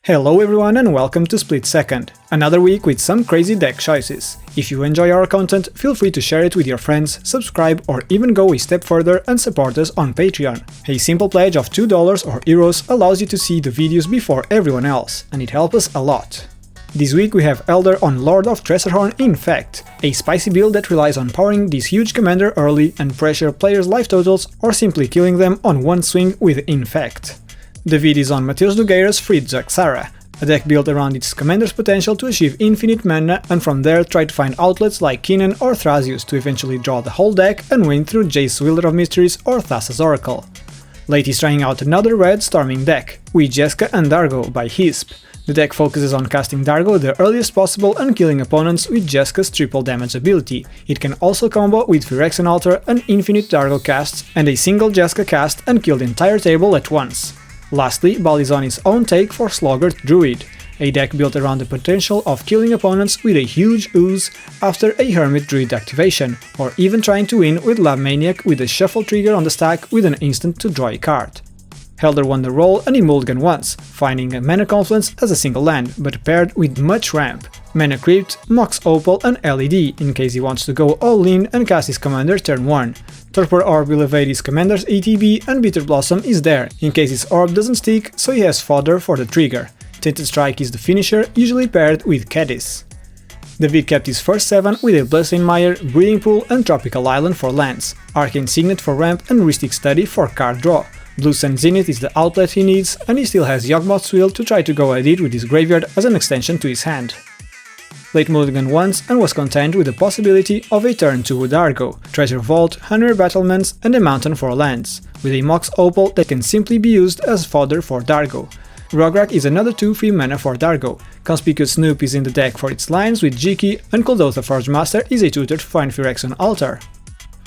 Hello everyone and welcome to Split Second, another week with some crazy deck choices. If you enjoy our content, feel free to share it with your friends, subscribe or even go a step further and support us on Patreon. A simple pledge of $2 or euros allows you to see the videos before everyone else, and it helps us a lot. This week we have Elder on Lord of Tressorhorn Infect, a spicy build that relies on powering this huge commander early and pressure players' life totals or simply killing them on one swing with Infect. The vid is on Mateus Nogueira's Freed Jaxara, a deck built around its commander's potential to achieve infinite mana and from there try to find outlets like Kinnan or Thrasius to eventually draw the whole deck and win through Jace Wielder of Mysteries or Thassa's Oracle. Late is trying out another red storming deck, with Jeska and Dargo by Hisp. The deck focuses on casting Dargo the earliest possible and killing opponents with Jeska's triple damage ability. It can also combo with Phyrexian Altar, an infinite Dargo cast, and a single Jeska cast and kill the entire table at once. Lastly, Bal is on his own take for Sloggart Druid, a deck built around the potential of killing opponents with a huge ooze after a Hermit Druid activation, or even trying to win with Lab Maniac with a shuffle trigger on the stack with an instant to draw a card. Helder won the role and he mulliganed once, finding a Mana Confluence as a single land, but paired with much ramp, Mana Crypt, Mox Opal and LED in case he wants to go all in and cast his commander turn 1. Torpor Orb will evade his commander's ETB and Bitter Blossom is there, in case his orb doesn't stick, so he has fodder for the trigger. Tainted Strike is the finisher, usually paired with Cadis. The vid kept his first 7 with a Bloodstained Mire, Breeding Pool and Tropical Island for lands, Arcane Signet for ramp and Rhystic Study for card draw. Blue Sun Zenith is the outlet he needs, and he still has Yawgmoth's Will to try to go at it with his graveyard as an extension to his hand. Late mulliganed once and was content with the possibility of a turn 2 Dargo, Treasure Vault, Hunter Battlements and a Mountain for lands, with a Mox Opal that can simply be used as fodder for Dargo. Rograk is another 2-free mana for Dargo, Conspicuous Snoop is in the deck for its lines with Jiki, and Kuldotha Forge Master is a tutor to find Phyrexian Altar.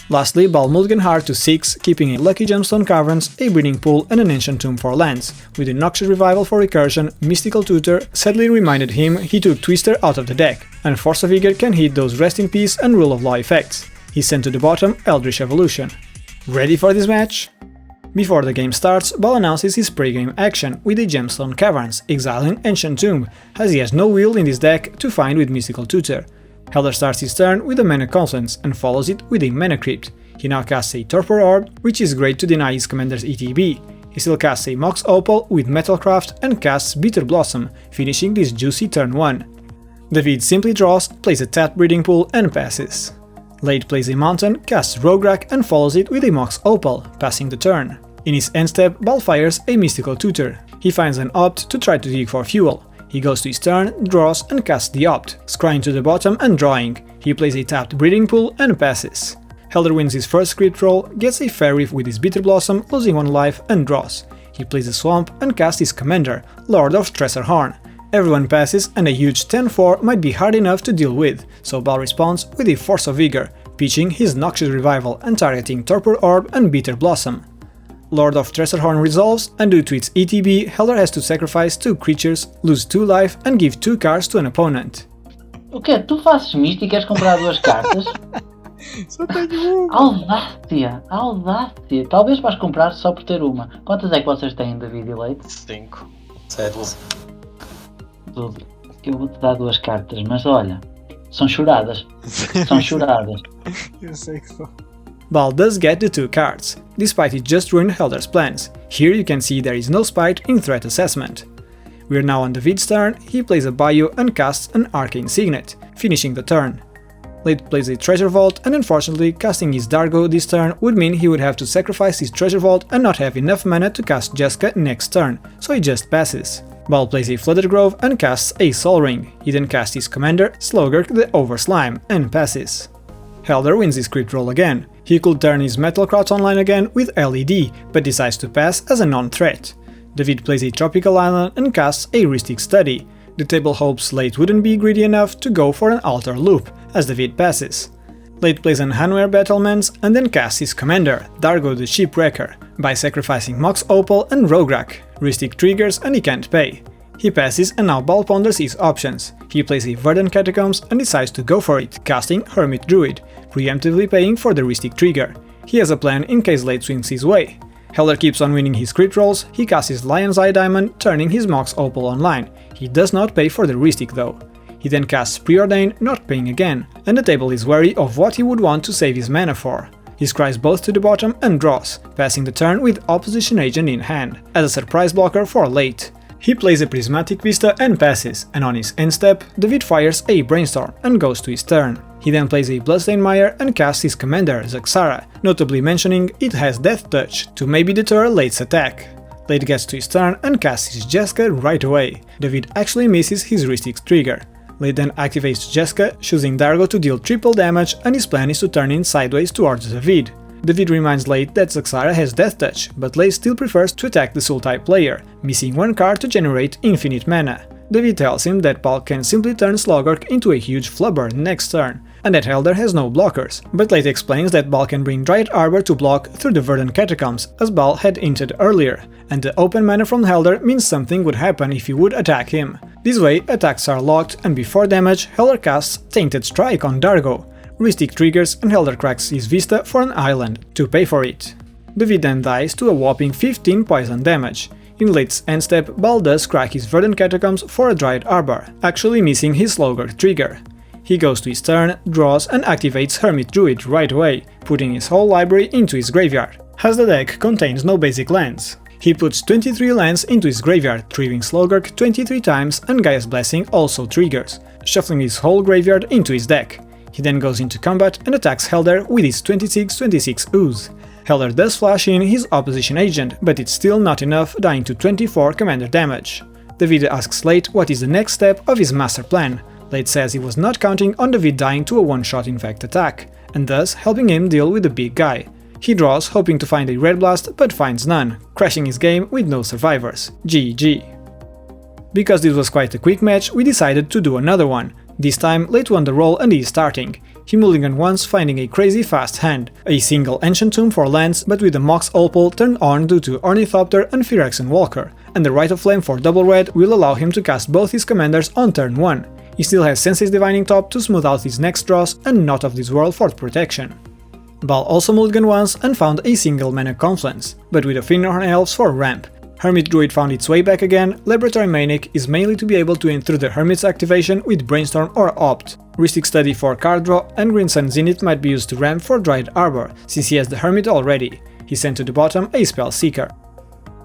Lastly, Bal mulliganed hard to 6, keeping a Lucky Gemstone Caverns, a Breeding Pool and an Ancient Tomb for lands, with a Noxious Revival for recursion. Mystical Tutor sadly reminded him he took Twister out of the deck, and Force of Vigor can hit those Rest in Peace and Rule of Law effects. He sent to the bottom Eldritch Evolution. Ready for this match? Before the game starts, Bal announces his pre-game action with a Gemstone Caverns, exiling Ancient Tomb, as he has no wheel in this deck to find with Mystical Tutor. Helder starts his turn with a Mana Confluence and follows it with a Mana Crypt. He now casts a Torpor Orb, which is great to deny his commander's ETB. He still casts a Mox Opal with Metalcraft and casts Bitter Blossom, finishing this juicy turn 1. The vid simply draws, plays a tapped Breeding Pool and passes. Late plays a Mountain, casts Rograk and follows it with a Mox Opal, passing the turn. In his end step, Bal fires a Mystical Tutor. He finds an Opt to try to dig for fuel. He goes to his turn, draws and casts the Opt, scrying to the bottom and drawing. He plays a tapped Breeding Pool and passes. Helder wins his first script roll, gets a Fairy with his Bitter Blossom, losing 1 life and draws. He plays a Swamp and casts his commander, Lord of Tressorhorn. Everyone passes and a huge 10-4 might be hard enough to deal with, so Bal responds with a Force of Vigor, pitching his Noxious Revival and targeting Torpor Orb and Bitter Blossom. Lord of Tressorhorn resolves, and due to its ETB, Helder has to sacrifice 2 creatures, lose 2 life and give 2 cards to an opponent. O quê? Tu fazes misto e queres comprar 2 cartas? Só tenho uma. Audácia! Audácia! Talvez vais comprar só por ter uma. Quantas é que vocês têm, David e Leite? 5, 7. Tudo. Eu vou-te dar 2 cartas, mas olha, são choradas. São choradas. Eu sei que são. Bal does get the 2 cards, despite it just ruined Helder's plans. Here you can see there is no spite in Threat Assessment. We are now on the vid's turn, he plays a Bayou and casts an Arcane Signet, finishing the turn. Late plays a Treasure Vault and unfortunately casting his Dargo this turn would mean he would have to sacrifice his Treasure Vault and not have enough mana to cast Jeska next turn, so he just passes. Bal plays a Flooded Grove and casts a Sol Ring, he then casts his commander, Sloggart the Overslime, and passes. Helder wins his crit roll again. He could turn his Metalcraft online again with LED, but decides to pass as a non-threat. David plays a Tropical Island and casts a Rhystic Study. The table hopes Late wouldn't be greedy enough to go for an Altar Loop, as David passes. Late plays an Hanweir Battlements and then casts his commander, Dargo the Shipwrecker, by sacrificing Mox Opal and Rograk. Rhystic triggers and he can't pay. He passes and now Bal ponders his options. He plays a Verdant Catacombs and decides to go for it, casting Hermit Druid, preemptively paying for the Rhystic trigger. He has a plan in case Late swings his way. Helder keeps on winning his crit rolls, he casts his Lion's Eye Diamond, turning his Mox Opal online. He does not pay for the Rhystic though. He then casts Preordain, not paying again, and the table is wary of what he would want to save his mana for. He scries both to the bottom and draws, passing the turn with Opposition Agent in hand, as a surprise blocker for late. He plays a Prismatic Vista and passes, and on his end step, David fires a Brainstorm and goes to his turn. He then plays a Bloodstained Mire and casts his commander, Zaxara, notably mentioning it has Death Touch to maybe deter Late's attack. Late gets to his turn and casts his Jeska right away. David actually misses his Rhystic trigger. Late then activates Jeska, choosing Dargo to deal triple damage, and his plan is to turn in sideways towards David. David reminds Late that Zaxara has Death Touch, but Late still prefers to attack the Sultai player, missing one card to generate infinite mana. David tells him that Bal can simply turn Slogurk into a huge flubber next turn, and that Helder has no blockers, but Late explains that Bal can bring Dryad Arbor to block through the Verdant Catacombs, as Bal had hinted earlier, and the open mana from Helder means something would happen if he would attack him. This way, attacks are locked, and before damage, Helder casts Tainted Strike on Dargo. Rhystic triggers and Helder cracks his Vista for an island, to pay for it. David then dies to a whopping 15 poison damage. In Late's end step, Bal does crack his Verdant Catacombs for a Dryad Arbor, actually missing his Slogurk trigger. He goes to his turn, draws and activates Hermit Druid right away, putting his whole library into his graveyard, as the deck contains no basic lands. He puts 23 lands into his graveyard, triggering Slogurk 23 times, and Gaia's Blessing also triggers, shuffling his whole graveyard into his deck. He then goes into combat and attacks Helder with his 26/26 Ooze. Helder does flash in his Opposition Agent, but it's still not enough, dying to 24 commander damage. David asks Late what is the next step of his master plan. Late says he was not counting on David dying to a one-shot infect attack, and thus helping him deal with the big guy. He draws, hoping to find a Red Blast, but finds none, crashing his game with no survivors. GG. Because this was quite a quick match, we decided to do another one. This time, Late won the roll and he is starting. He mulliganed once, finding a crazy fast hand, a single Ancient Tomb for lands, but with the Mox Opal turned on due to Ornithopter and Phyrexian Walker, and the Rite of Flame for double red will allow him to cast both his commanders on turn 1. He still has Sensei's Divining Top to smooth out his next draws and Not of this World for protection. Bal also mulliganed once and found a single mana Confluence, but with a Fyndhorn Elves for ramp. Hermit Druid found its way back again. Laboratory Maniac is mainly to be able to enter the Hermit's activation with Brainstorm or Opt. Rhystic Study for card draw, and Green Sun Zenith might be used to ramp for Dryad Arbor, since he has the Hermit already. He sent to the bottom a Spell Seeker.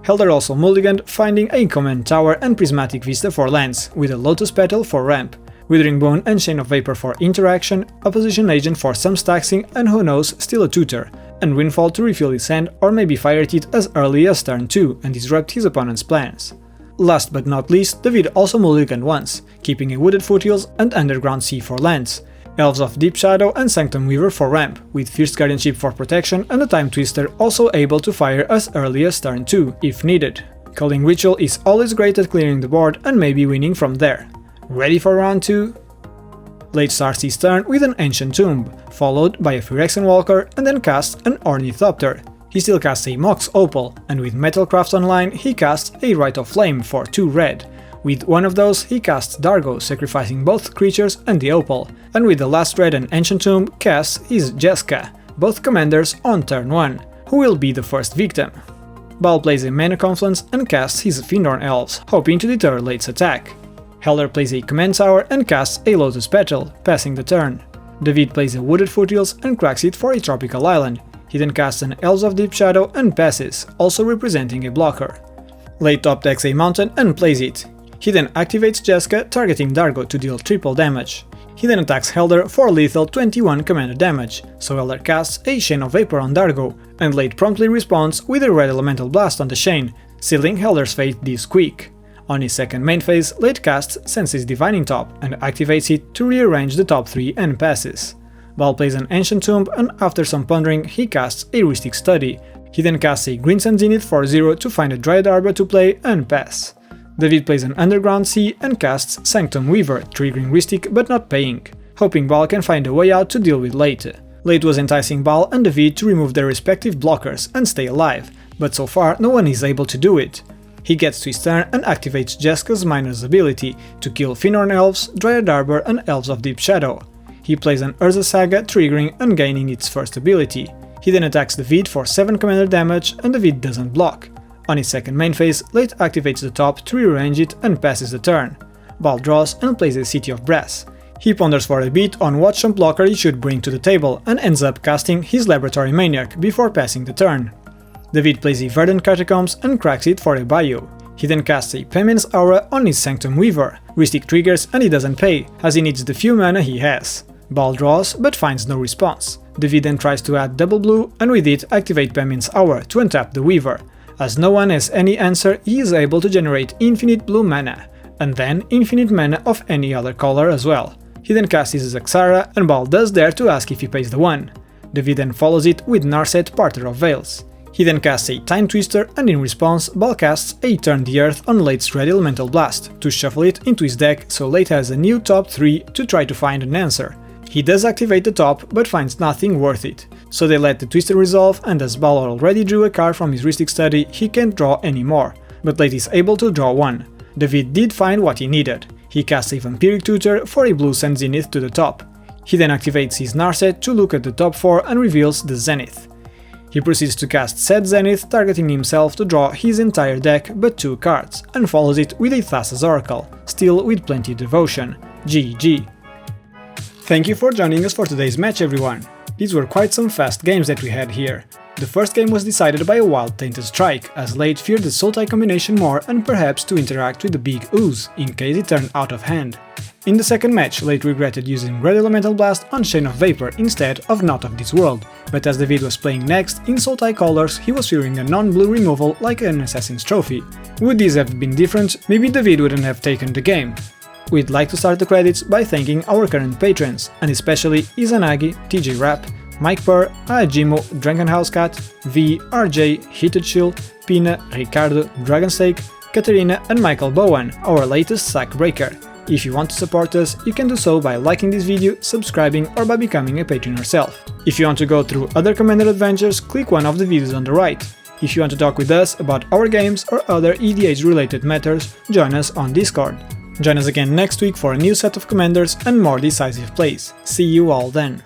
Helder also mulliganed, finding a Command Tower and Prismatic Vista for lands, with a Lotus Petal for ramp, Withering Bone and Chain of Vapor for interaction, Opposition Agent for some staxing, and who knows, still a tutor, and Windfall to refill his hand or maybe fire it as early as turn 2 and disrupt his opponent's plans. Last but not least, David also mulliganed once, keeping a Wooded Foothills and Underground Sea for lands, Elves of Deep Shadow and Sanctum Weaver for ramp, with Fierce Guardianship for protection and a Time Twister also able to fire as early as turn 2, if needed. Culling Ritual is always great at clearing the board and maybe winning from there. Ready for round 2? Late starts his turn with an Ancient Tomb, followed by a Phyrexian Walker and then casts an Ornithopter. He still casts a Mox Opal, and with Metalcraft online he casts a Rite of Flame for 2 red. With one of those he casts Dargo, sacrificing both creatures and the Opal, and with the last red and Ancient Tomb casts his Jeska, both commanders on turn 1, who will be the first victim. Bal plays a Mana Confluence and casts his Fyndhorn Elves, hoping to deter Late's attack. Helder plays a Command Tower and casts a Lotus Petal, passing the turn. David plays a Wooded Foothills and cracks it for a Tropical Island. He then casts an Elves of Deep Shadow and passes, also representing a blocker. Late top decks a mountain and plays it. He then activates Jeska, targeting Dargo to deal triple damage. He then attacks Helder for lethal 21 commander damage, so Helder casts a Chain of Vapor on Dargo, and Late promptly responds with a Red Elemental Blast on the Chain, sealing Helder's fate this quick. On his second main phase, Late casts Sensei's Divining Top and activates it to rearrange the top 3 and passes. Bal plays an Ancient Tomb and after some pondering he casts a Rhystic Study. He then casts a Green Sun Zenith for 0 to find a Dryad Arbor to play and pass. David plays an Underground Sea and casts Sanctum Weaver, triggering Rhystic but not paying, hoping Bal can find a way out to deal with Late. Late was enticing Bal and David to remove their respective blockers and stay alive, but so far no one is able to do it. He gets to his turn and activates Jeska's Miner's ability to kill Fyndhorn Elves, Dryad Arbor and Elves of Deep Shadow. He plays an Urza Saga, triggering and gaining its first ability. He then attacks David for 7 commander damage and David doesn't block. On his second main phase, Late activates the top to rearrange it and passes the turn. Bal draws and plays a City of Brass. He ponders for a bit on what champ blocker he should bring to the table and ends up casting his Laboratory Maniac before passing the turn. David plays a Verdant Catacombs and cracks it for a Bayou. He then casts a Penman's Aura on his Sanctum Weaver. Rhystic triggers and he doesn't pay, as he needs the few mana he has. Bal draws but finds no response. David then tries to add double blue and with it activate Penman's Aura to untap the Weaver. As no one has any answer, he is able to generate infinite blue mana, and then infinite mana of any other color as well. He then casts his Zaxara and Bal does dare to ask if he pays the 1. David then follows it with Narset, Parter of Veils. He then casts a Time Twister and in response Bal casts a Turn the Earth on Late's Red Elemental Blast to shuffle it into his deck so Late has a new top 3 to try to find an answer. He does activate the top but finds nothing worth it, so they let the Twister resolve and as Bal already drew a card from his Rhystic Study he can't draw anymore, but Late is able to draw 1. David did find what he needed. He casts a Vampiric Tutor for a blue Sand Zenith to the top. He then activates his Narset to look at the top 4 and reveals the Zenith. He proceeds to cast said Zenith, targeting himself to draw his entire deck but 2 cards, and follows it with a Thassa's Oracle, still with plenty of devotion. GG. Thank you for joining us for today's match, everyone. These were quite some fast games that we had here. The first game was decided by a wild Tainted Strike, as Late feared the Sultai combination more and perhaps to interact with the big Ooze, in case it turned out of hand. In the second match, Late regretted using Red Elemental Blast on Chain of Vapor instead of Not of This World, but as David was playing next, in Sultai colors he was fearing a non-blue removal like an Assassin's Trophy. Would these have been different, maybe David wouldn't have taken the game. We'd like to start the credits by thanking our current patrons, and especially Izanagi, TJ Rapp, Mike Purr, Aajimo, Drankenhousecat, V, RJ, Heated Chill, Pina, Ricardo, Dragonstake, Katerina and Michael Bowen, our latest sack breaker. If you want to support us, you can do so by liking this video, subscribing or by becoming a patron yourself. If you want to go through other Commander adventures, click one of the videos on the right. If you want to talk with us about our games or other EDH related matters, join us on Discord. Join us again next week for a new set of Commanders and more decisive plays. See you all then.